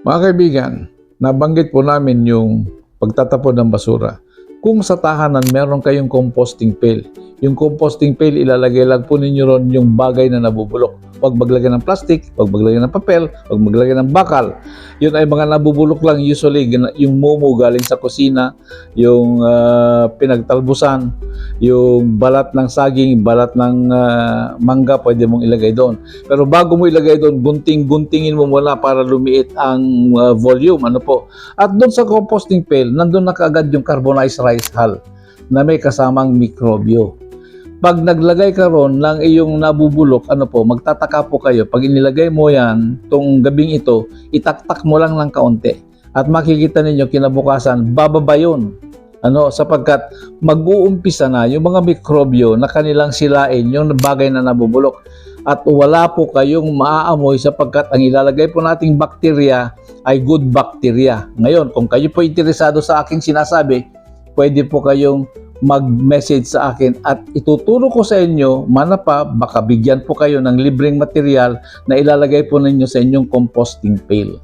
Mga kaibigan, nabanggit po namin yung pagtatapon ng basura. Kung sa tahanan meron kayong composting pail, yung composting pail ilalagay lang po ninyo ron yung bagay na nabubulok. Huwag maglagay ng plastic, huwag maglagay ng papel, huwag maglagay ng bakal. Yun ay mga nabubulok lang, usually yung momo galing sa kusina, yung pinagtalbusan, yung balat ng saging, balat ng mangga, pwede mong ilagay doon. Pero bago mo ilagay doon, gunting-guntingin mo muna para lumiit ang volume. At doon sa composting pail, nandun na kaagad yung carbonized rice hull na may kasamang mikrobyo. Pag naglagay ka ron ng iyong nabubulok, magtataka po kayo. Pag inilagay mo yan, tong gabing ito, itaktak mo lang ng kaunti. At makikita ninyo kinabukasan, bababa yun. Sapagkat mag-uumpisa na yung mga mikrobyo na kanilang silain yung bagay na nabubulok. At wala po kayong maaamoy sapagkat ang ilalagay po nating bakterya ay good bacteria. Ngayon, kung kayo po interesado sa aking sinasabi, pwede po kayong mag-message sa akin at ituturo ko sa inyo, baka bigyan po kayo ng libreng material na ilalagay po ninyo sa inyong composting pail.